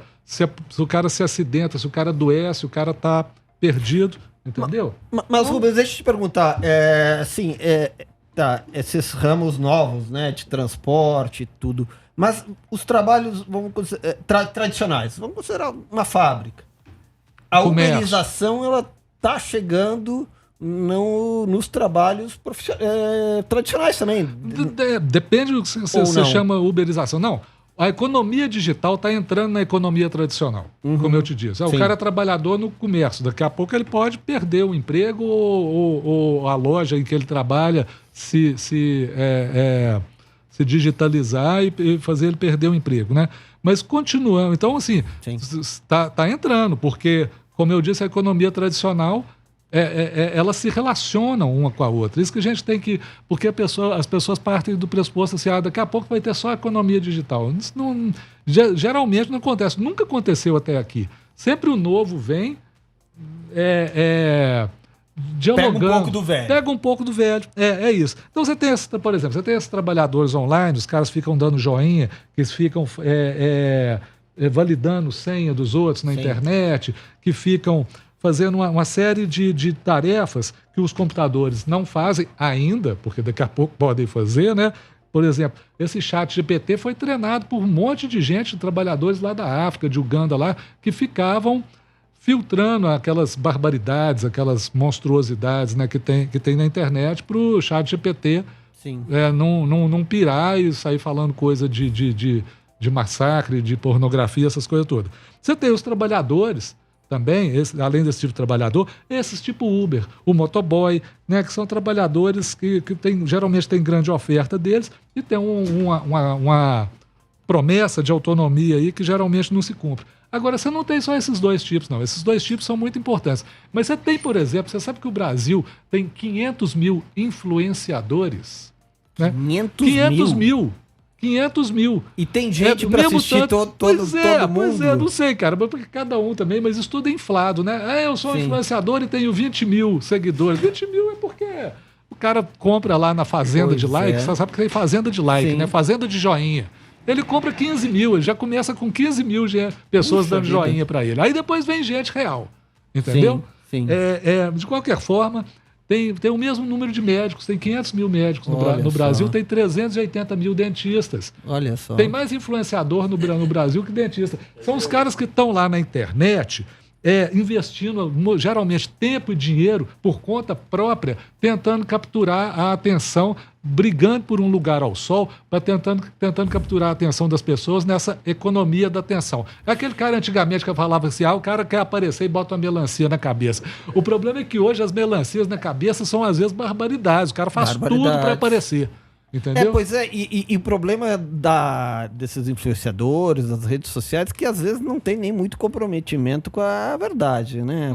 se acidenta, se o cara adoece, o cara está perdido, entendeu? Mas Rubens, deixa eu te perguntar, esses ramos novos, né, de transporte e tudo, mas os trabalhos, tradicionais, vamos considerar uma fábrica. A uberização, ela está chegando nos trabalhos tradicionais também. Depende do que você chama uberização. Não, a economia digital está entrando na economia tradicional, como eu te disse. O cara é trabalhador no comércio. Daqui a pouco ele pode perder o emprego ou a loja em que ele trabalha se digitalizar e fazer ele perder o emprego, né? Mas continuando. Então, assim, está entrando, porque... Como eu disse, a economia tradicional, elas se relacionam uma com a outra. Isso que a gente tem que... Porque as pessoas partem do pressuposto assim, daqui a pouco vai ter só a economia digital. Isso geralmente não acontece. Nunca aconteceu até aqui. Sempre o novo vem dialogando. Pega um pouco do velho. Pega um pouco do velho. É isso. Então, por exemplo, você tem esses trabalhadores online, os caras ficam dando joinha, que eles ficam... validando senha dos outros na internet, que ficam fazendo uma série de tarefas que os computadores não fazem ainda, porque daqui a pouco podem fazer, né? Por exemplo, esse chat GPT foi treinado por um monte de gente, trabalhadores lá da África, de Uganda lá, que ficavam filtrando aquelas barbaridades, aquelas monstruosidades, né, que tem na internet para o chat GPT não pirar e sair falando coisa de massacre, de pornografia, essas coisas todas. Você tem os trabalhadores também, além desse tipo de trabalhador, esses tipo Uber, o motoboy, né, que são trabalhadores que geralmente tem grande oferta deles e tem uma promessa de autonomia aí que geralmente não se cumpre. Agora, você não tem só esses dois tipos, não. Esses dois tipos são muito importantes. Mas você tem, por exemplo, você sabe que o Brasil tem 500 mil influenciadores? Né? 500 mil. 500 mil. E tem gente para assistir todo mundo. Pois é, não sei, cara, porque cada um também, mas isso tudo é inflado, né? Eu sou influenciador e tenho 20 mil seguidores. 20 mil é porque o cara compra lá na fazenda de like, você sabe que tem fazenda de like, né? Fazenda de joinha. Ele compra 15 mil, ele já começa com 15 mil pessoas dando joinha para ele. Aí depois vem gente real, entendeu? Sim. De qualquer forma... Tem o mesmo número de médicos, tem 500 mil médicos no Brasil, tem 380 mil dentistas. Olha só. Tem mais influenciador no Brasil que dentista. São os caras que estão lá na internet investindo geralmente tempo e dinheiro por conta própria, tentando capturar a atenção, brigando por um lugar ao sol, tentando capturar a atenção das pessoas nessa economia da atenção. É aquele cara antigamente que falava assim, o cara quer aparecer e bota uma melancia na cabeça. O problema é que hoje as melancias na cabeça são às vezes barbaridades, o cara faz tudo para aparecer. Entendeu? Pois é, e o problema desses influenciadores, das redes sociais, que às vezes não tem nem muito comprometimento com a verdade, né?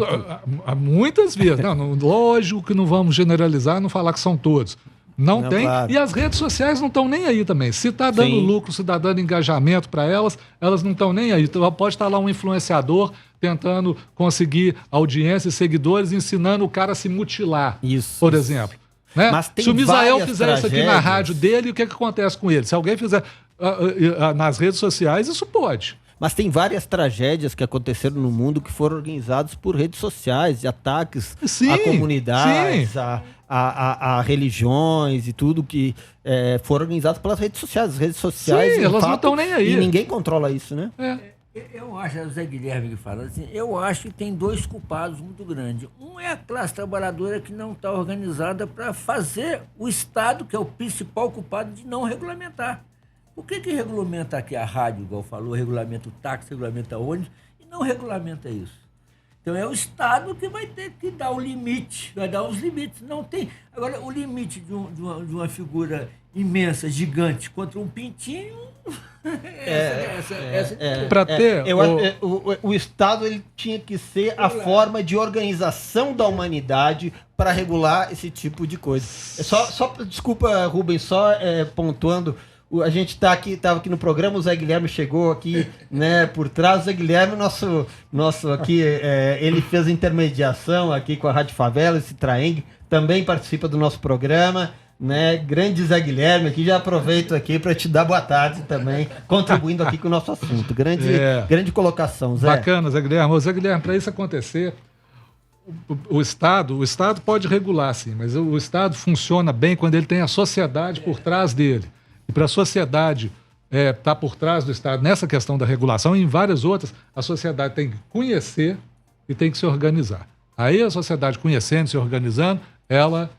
Muitas vezes. Lógico que não vamos generalizar, não falar que são todos. Não tem. Claro. E as redes sociais não estão nem aí também. Se está dando lucro, se está dando engajamento para elas, elas não estão nem aí. Então, pode estar lá um influenciador tentando conseguir audiência e seguidores, ensinando o cara a se mutilar, por exemplo. Né? Mas tem se o Misael fizer tragédias. Isso aqui na rádio dele, o que acontece com ele? Se alguém fizer nas redes sociais, isso pode. Mas tem várias tragédias que aconteceram no mundo que foram organizadas por redes sociais, de ataques a comunidades, a religiões e tudo que foram organizados pelas redes sociais. As redes sociais, elas não estão nem aí. E ninguém controla isso, né? Eu acho, é o Zé Guilherme que fala assim, eu acho que tem dois culpados muito grandes. Um é a classe trabalhadora que não está organizada para fazer o Estado, que é o principal culpado, de não regulamentar. Por que regulamenta aqui a rádio, igual falou, regulamenta o táxi, regulamenta ônibus, e não regulamenta isso? Então é o Estado que vai ter que dar o limite, vai dar os limites. Não tem. Agora, o limite de uma figura imensa, gigante, contra um pintinho. Para ter. O Estado ele tinha que ser a forma de organização da humanidade para regular esse tipo de coisa. Desculpa, Rubens, só pontuando. A gente estava aqui no programa, o Zé Guilherme chegou aqui, né, por trás. O Zé Guilherme, nosso aqui, ele fez intermediação aqui com a Rádio Favela, esse Traeng, também participa do nosso programa, né? Grande Zé Guilherme aqui, já aproveito aqui para te dar boa tarde também, contribuindo aqui com o nosso assunto. Grande colocação, Zé. Bacana, Zé Guilherme. Ô, Zé Guilherme, para isso acontecer, o Estado pode regular, sim, mas o Estado funciona bem quando ele tem a sociedade por trás dele. E para a sociedade estar por trás do Estado nessa questão da regulação e em várias outras, a sociedade tem que conhecer e tem que se organizar. Aí a sociedade conhecendo, se organizando, ela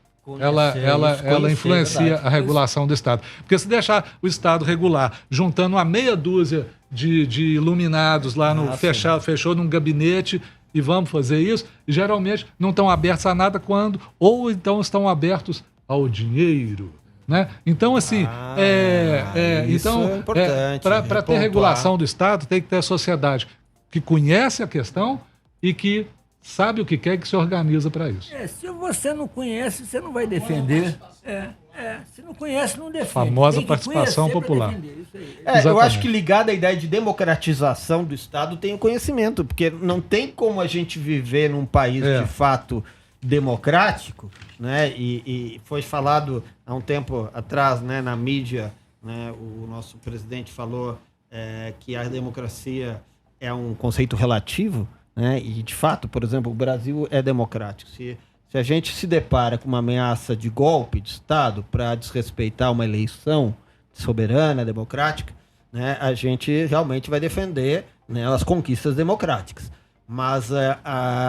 influencia a regulação do Estado. Porque se deixar o Estado regular, juntando uma meia dúzia de iluminados lá no fechou num gabinete e vamos fazer isso, e geralmente não estão abertos a nada ou então estão abertos ao dinheiro. Né? Então, assim, para ter regulação do Estado, tem que ter a sociedade que conhece a questão e que sabe o que quer e que se organiza para isso. Se você não conhece, você não vai defender. Se não conhece, não defende. Famosa participação popular. Eu acho que ligado à ideia de democratização do Estado tem o conhecimento, porque não tem como a gente viver num país de fato democrático, né? E foi falado há um tempo atrás, né, na mídia, né, o nosso presidente falou que a democracia é um conceito relativo, né? E de fato, por exemplo, o Brasil é democrático. Se a gente se depara com uma ameaça de golpe de Estado para desrespeitar uma eleição soberana, democrática, né, a gente realmente vai defender, né, as conquistas democráticas. Mas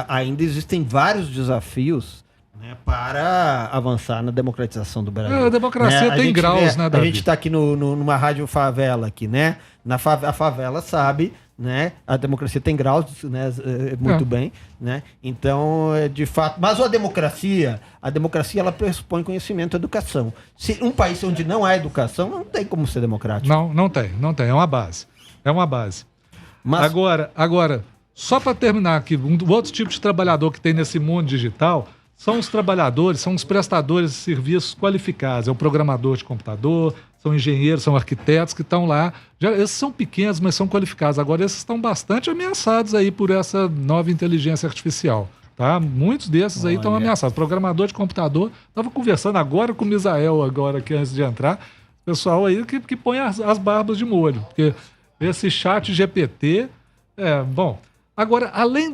ainda existem vários desafios, né, para avançar na democratização do Brasil. A democracia tem graus, né, Davi? A gente está aqui numa rádio favela aqui, né? A favela sabe, né? A democracia tem graus, né? Muito bem, né? Então, de fato... Mas a democracia ela pressupõe conhecimento e educação. Se um país onde não há educação, não tem como ser democrático. Não tem. É uma base. Mas... Agora, só para terminar aqui, um outro tipo de trabalhador que tem nesse mundo digital são os trabalhadores, são os prestadores de serviços qualificados. É o programador de computador, são engenheiros, são arquitetos que estão lá. Esses são pequenos, mas são qualificados. Agora, esses estão bastante ameaçados aí por essa nova inteligência artificial. Tá? Muitos desses aí estão ameaçados. Programador de computador, estava conversando agora com o Misael, aqui antes de entrar, pessoal aí que põe as barbas de molho. Porque esse chat GPT, Agora, além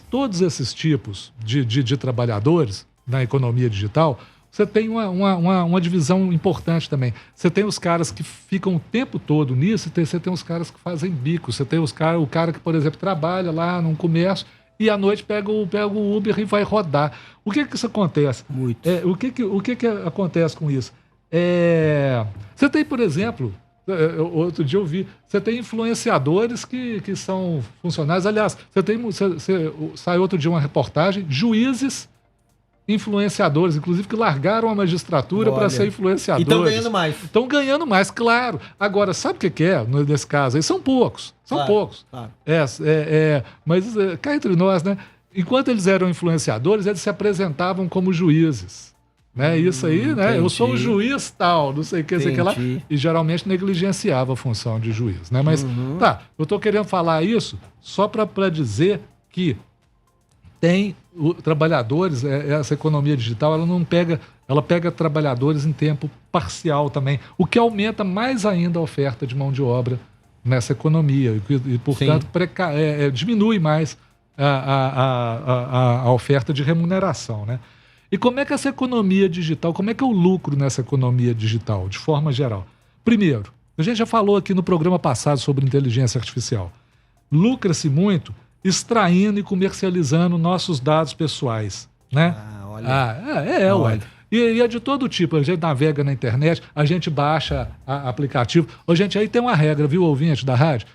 todos esses tipos de trabalhadores na economia digital, você tem uma divisão importante também. Você tem os caras que ficam o tempo todo nisso, e você tem os caras que fazem bico. Você tem o cara que, por exemplo, trabalha lá num comércio e à noite pega o Uber e vai rodar. O que isso acontece? Muito. O que acontece com isso? Você tem, por exemplo... Outro dia eu vi, você tem influenciadores que são funcionários. Aliás, saiu outro dia uma reportagem, juízes influenciadores, inclusive que largaram a magistratura para ser influenciadores. E estão ganhando mais. Estão ganhando mais, claro. Agora, sabe o que é nesse caso aí? São poucos. São poucos. Claro. Mas cá entre nós, né? Enquanto eles eram influenciadores, eles se apresentavam como juízes. Né? Isso aí, né? Entendi. Eu sou o juiz tal, não sei o que, sei o que lá. E geralmente negligenciava a função de juiz. Né? Mas, tá, eu estou querendo falar isso só para dizer que tem trabalhadores, essa economia digital, ela pega trabalhadores em tempo parcial também, o que aumenta mais ainda a oferta de mão de obra nessa economia e portanto, diminui mais a oferta de remuneração, né? E como é que essa economia digital, como é que é o lucro nessa economia digital, de forma geral? Primeiro, a gente já falou aqui no programa passado sobre inteligência artificial. Lucra-se muito extraindo e comercializando nossos dados pessoais, né? Ué. E é de todo tipo. A gente navega na internet, a gente baixa aplicativo. Ô, gente, aí tem uma regra, viu, ouvinte da rádio?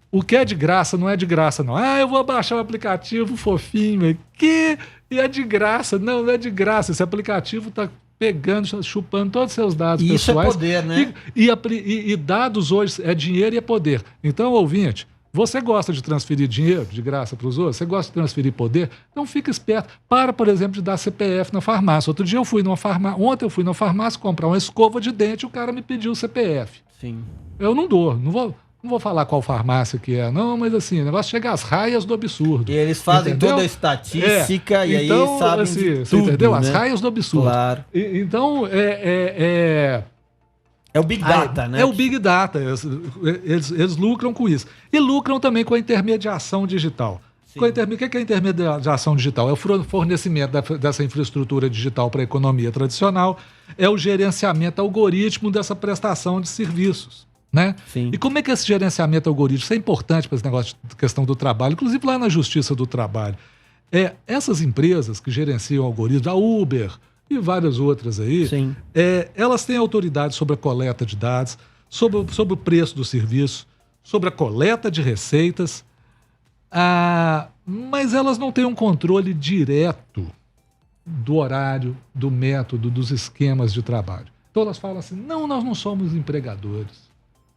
O que é de graça não é de graça, não. Eu vou baixar um aplicativo fofinho aqui e é de graça. Não é de graça. Esse aplicativo está pegando, chupando todos os seus dados pessoais. Isso é poder, né? E dados hoje é dinheiro e é poder. Então, ouvinte, você gosta de transferir dinheiro de graça para os outros? Você gosta de transferir poder? Então fica esperto. Por exemplo, de dar CPF na farmácia. Ontem eu fui numa farmácia comprar uma escova de dente e o cara me pediu o CPF. Sim. Eu não dou, não vou falar qual farmácia que é, não, mas assim, o negócio chega às raias do absurdo. E eles fazem entendeu? toda a estatística e então, aí sabem assim, de você tudo, entendeu? né? As raias do absurdo. Claro. Então, É o Big Data, né? É o Big Data. Eles lucram com isso. E lucram também com a intermediação digital. O que é a intermediação digital? É o fornecimento dessa infraestrutura digital para a economia tradicional, é o gerenciamento algoritmo dessa prestação de serviços. Né? Sim. E como é que esse gerenciamento algoritmo, isso é importante para esse negócio de questão do trabalho, inclusive lá na Justiça do Trabalho. Essas empresas que gerenciam algoritmos, a Uber e várias outras aí, elas têm autoridade sobre a coleta de dados, sobre o preço do serviço, sobre a coleta de receitas, mas elas não têm um controle direto do horário, do método, dos esquemas de trabalho. Então elas falam assim, não, nós não somos empregadores.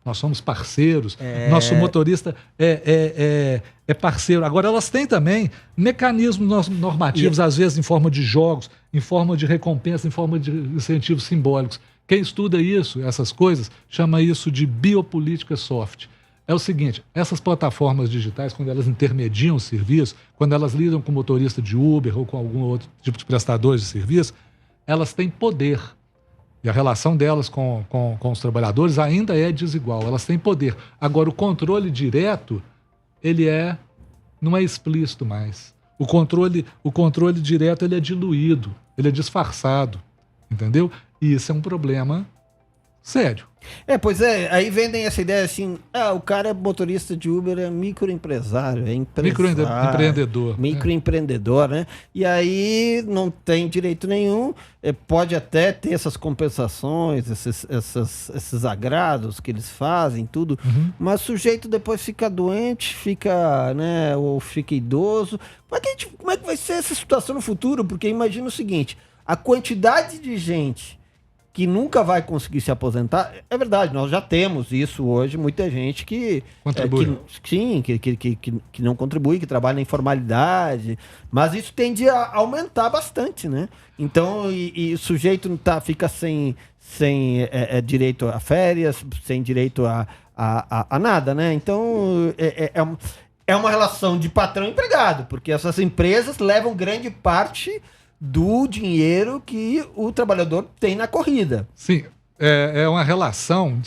Nós somos parceiros, nosso motorista é parceiro. Agora, elas têm também mecanismos normativos, às vezes em forma de jogos, em forma de recompensa, em forma de incentivos simbólicos. Quem estuda isso, essas coisas, chama isso de biopolítica soft. É o seguinte, essas plataformas digitais, quando elas intermediam o serviço, quando elas lidam com motorista de Uber ou com algum outro tipo de prestadores de serviço, elas têm poder. E a relação delas com os trabalhadores ainda é desigual. Elas têm poder. Agora, o controle direto, não é explícito mais. O controle direto, ele é diluído, ele é disfarçado. Entendeu? E isso é um problema sério. Pois é, aí vendem essa ideia assim, o cara é motorista de Uber, é microempresário, é microempreendedor, né? E aí não tem direito nenhum, pode até ter essas compensações, esses agrados que eles fazem, tudo, mas o sujeito depois fica doente, né, ou fica idoso. Como é que vai ser essa situação no futuro? Porque imagina o seguinte, a quantidade de gente que nunca vai conseguir se aposentar, é verdade, nós já temos isso hoje, muita gente que contribui. Que não contribui, que trabalha na informalidade, mas isso tende a aumentar bastante, né? Então, e o sujeito fica sem direito a férias, sem direito a nada, né? Então, é uma relação de patrão e empregado, porque essas empresas levam grande parte do dinheiro que o trabalhador tem na corrida. Sim, é uma relação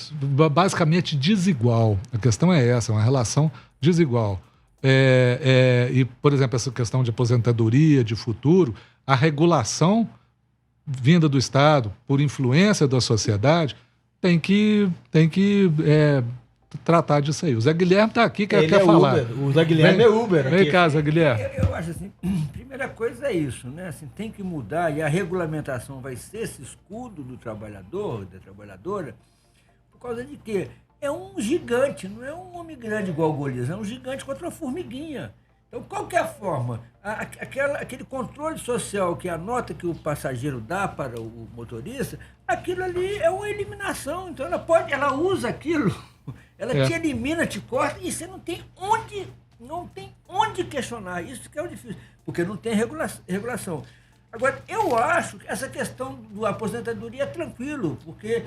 basicamente desigual. A questão é essa, uma relação desigual. E, por exemplo, essa questão de aposentadoria, de futuro, a regulação vinda do Estado, por influência da sociedade, tem que tratar disso aí. O Zé Guilherme está aqui, quer falar. Uber. O Zé Guilherme é Uber. Vem cá, Zé Guilherme. Eu acho assim, primeira coisa é isso, né? Assim, tem que mudar e a regulamentação vai ser esse escudo do trabalhador, da trabalhadora, por causa de quê? É um gigante, não é um homem grande igual o Golias, é um gigante contra uma formiguinha. Então, qualquer forma, aquele controle social que a nota que o passageiro dá para o motorista, aquilo ali é uma eliminação. Então, ela usa aquilo, ela te elimina, te corta, e você não tem onde questionar. Isso que é o difícil, porque não tem regulação. Agora, eu acho que essa questão da aposentadoria é tranquilo, porque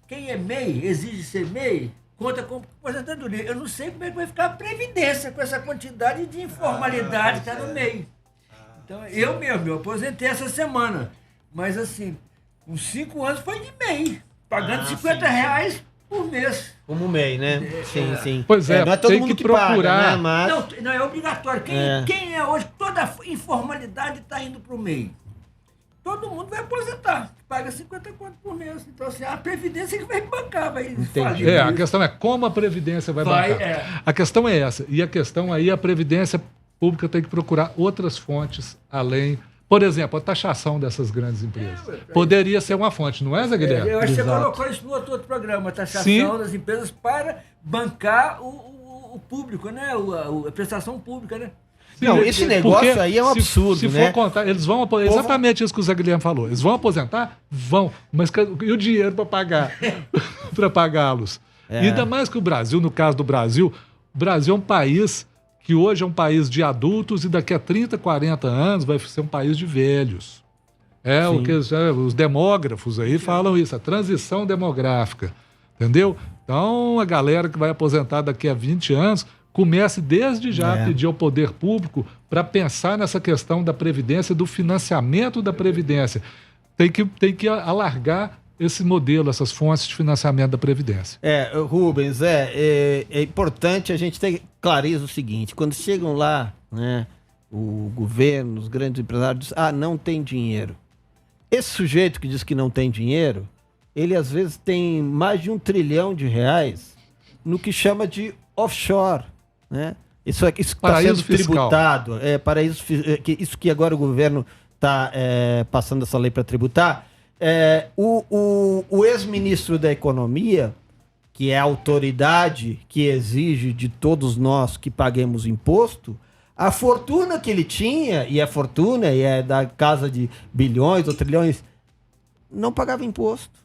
quem é MEI, exige ser MEI, conta com aposentadoria. Eu não sei como é que vai ficar a previdência com essa quantidade de informalidade que está no MEI. Então, eu aposentei essa semana, mas assim, uns 5 anos foi de MEI, pagando R$50 por mês. Como MEI, né? Sim. Pois é, não é todo tem mundo que que paga, procurar. né? Mas... Não é obrigatório. Quem é hoje, toda a informalidade está indo para o MEI. Todo mundo vai aposentar, paga 50 conto por mês. Então, assim, a Previdência que vai bancar, vai falir. A questão é como a Previdência vai bancar. A questão é essa. E a questão aí, a Previdência Pública tem que procurar outras fontes além. Por exemplo, a taxação dessas grandes empresas. Poderia ser uma fonte, não é, Zé Guilherme? Eu acho que você colocou isso no outro programa, a taxação das empresas para bancar o público, né? A prestação pública, né? Não, esse negócio aí é um absurdo, se né? for contar, eles vão aposentar, exatamente isso que o Zé Guilherme falou. Eles vão aposentar? Vão. Mas e o dinheiro para pagar? Para pagá-los? Ainda mais que o Brasil, no caso do Brasil, o Brasil é um país que hoje é um país de adultos e daqui a 30, 40 anos vai ser um país de velhos. O que os demógrafos aí falam isso, a transição demográfica. Entendeu? Então, a galera que vai aposentar daqui a 20 anos... comece desde já a pedir ao poder público para pensar nessa questão da Previdência, do financiamento da Previdência. Tem que alargar esse modelo, essas fontes de financiamento da Previdência. Rubens, é importante a gente ter clareza o seguinte, quando chegam lá, né, o governo, os grandes empresários dizem, não tem dinheiro. Esse sujeito que diz que não tem dinheiro, ele às vezes tem mais de R$1 trilhão no que chama de offshore. Né? Isso está sendo tributado, isso que agora o governo está passando essa lei para tributar. O ex-ministro da Economia, que é a autoridade que exige de todos nós que paguemos imposto, a fortuna que ele tinha, e é da casa de bilhões ou trilhões, não pagava imposto.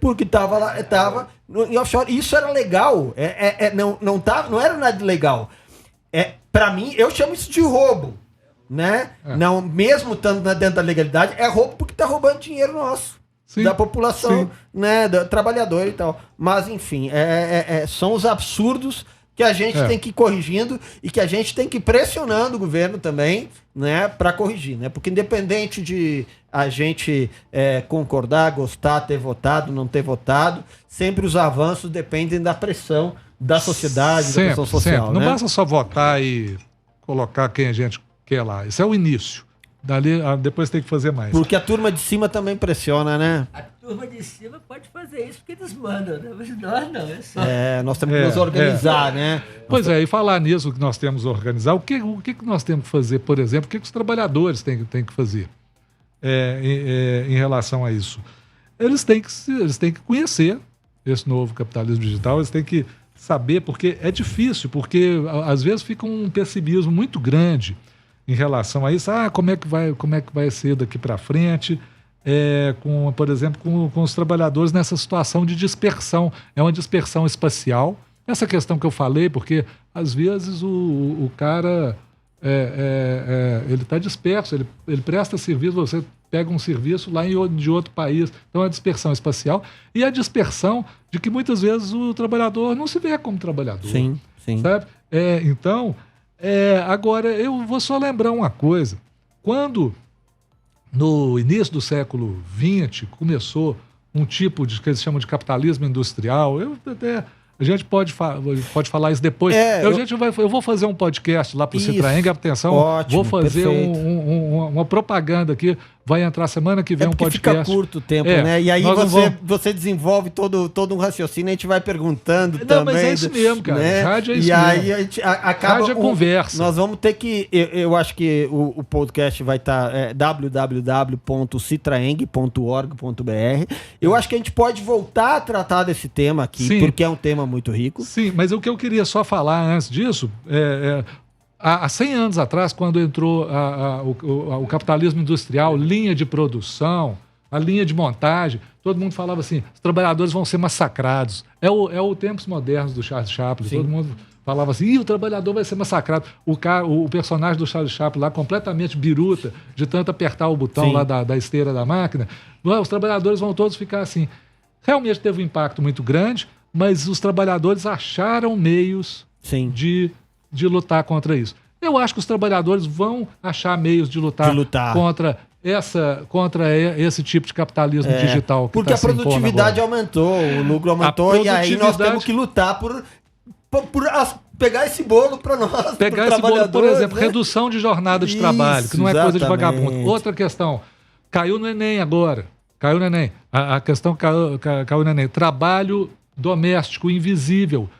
Porque estava em offshore. Isso era legal. Não era nada legal. Para mim, eu chamo isso de roubo. Né? Não, mesmo estando dentro da legalidade, é roubo porque está roubando dinheiro nosso. Sim, da população, né? Do trabalhador e tal. Mas, enfim, são os absurdos que a gente tem que ir corrigindo e que a gente tem que ir pressionando o governo também, né, para corrigir, né? Porque independente de a gente concordar, gostar, ter votado, não ter votado, sempre os avanços dependem da pressão da sociedade, da pressão social. Sempre. Não né? basta só votar e colocar quem a gente quer lá. Isso é o início. Dali, depois tem que fazer mais. Porque a turma de cima também pressiona, né? A turma de cima pode fazer isso porque eles mandam, né? Mas nós não, é só... nós temos que nos organizar, né? Pois e falar nisso que nós temos que organizar, o que nós temos que fazer, por exemplo, o que os trabalhadores têm que fazer em relação a isso? Eles têm que conhecer esse novo capitalismo digital, eles têm que saber, porque é difícil, porque às vezes fica um pessimismo muito grande em relação a isso. Como é que vai ser daqui para frente, por exemplo, com os trabalhadores nessa situação de dispersão. É uma dispersão espacial. Essa questão que eu falei, porque às vezes o cara ele está disperso, ele presta serviço, você pega um serviço lá de outro país. Então, a dispersão espacial e a dispersão de que muitas vezes o trabalhador não se vê como trabalhador. Sim. Sabe? Então... agora, eu vou só lembrar uma coisa. Quando, no início do século XX, começou um tipo de que eles chamam de capitalismo industrial, a gente pode falar isso depois. Eu vou fazer um podcast lá para o Citraeng, atenção, ótimo, vou fazer uma propaganda aqui, vai entrar semana que vem um podcast. Fica curto o tempo, né? E aí você desenvolve todo um raciocínio, a gente vai perguntando também. Não, mas é isso mesmo, cara. Né? Rádio é isso mesmo. E aí a gente acaba... Rádio é conversa. Nós vamos ter que... Eu acho que o podcast vai estar www.citraeng.org.br. Eu acho que a gente pode voltar a tratar desse tema aqui, porque é um tema muito rico. Sim, mas o que eu queria só falar antes disso há 100 anos atrás, quando entrou o capitalismo industrial, linha de produção, a linha de montagem, todo mundo falava assim, os trabalhadores vão ser massacrados. É o Tempos Modernos do Charles Chaplin, todo mundo falava assim, o trabalhador vai ser massacrado. O personagem do Charles Chaplin lá, completamente biruta, de tanto apertar o botão lá da esteira da máquina, os trabalhadores vão todos ficar assim. Realmente teve um impacto muito grande, mas os trabalhadores acharam meios de lutar contra isso. Eu acho que os trabalhadores vão achar meios de lutar. Contra esse tipo de capitalismo digital. Porque a produtividade aumentou, o lucro aumentou, e aí nós temos que lutar por pegar esse bolo para nós. Pegar esse bolo, por exemplo, redução de jornada de trabalho, que não é coisa de vagabundo. Outra questão, caiu no Enem agora. Caiu no Enem. A questão caiu no Enem. Trabalho doméstico, invisível.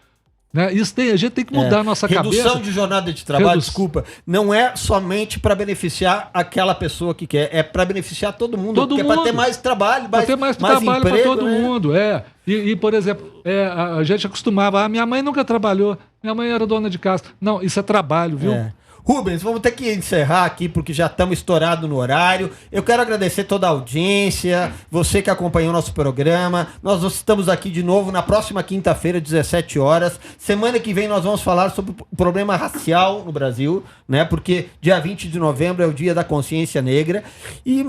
Né? Isso a gente tem que mudar a nossa cabeça. Redução de jornada de trabalho, desculpa, não é somente para beneficiar aquela pessoa que quer, é para beneficiar todo mundo. É para ter mais trabalho, mais trabalho para todo mundo. E, por exemplo, a gente acostumava, minha mãe nunca trabalhou, minha mãe era dona de casa. Não, isso é trabalho, viu? Rubens, vamos ter que encerrar aqui porque já estamos estourados no horário. Eu quero agradecer toda a audiência, você que acompanhou o nosso programa. Nós estamos aqui de novo na próxima quinta-feira, 17 horas. Semana que vem nós vamos falar sobre o problema racial no Brasil, né? Porque dia 20 de novembro é o Dia da Consciência Negra. E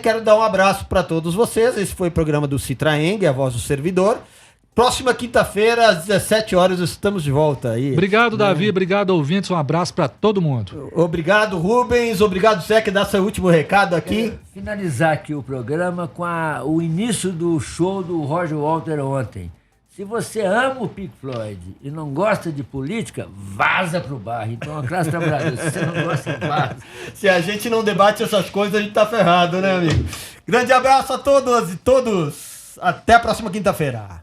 quero dar um abraço para todos vocês. Esse foi o programa do Citraeng, a voz do servidor. Próxima quinta-feira, às 17 horas, estamos de volta aí. Obrigado, Davi. Obrigado, ouvintes. Um abraço para todo mundo. Obrigado, Rubens. Obrigado, Zé, que dá seu último recado aqui. Finalizar aqui o programa com o início do show do Roger Walter ontem. Se você ama o Pink Floyd e não gosta de política, vaza pro bar. Então, a classe trabalhadora, se você não gosta, vaza. Se a gente não debate essas coisas, a gente tá ferrado, né, amigo? Grande abraço a todas e todos. Até a próxima quinta-feira.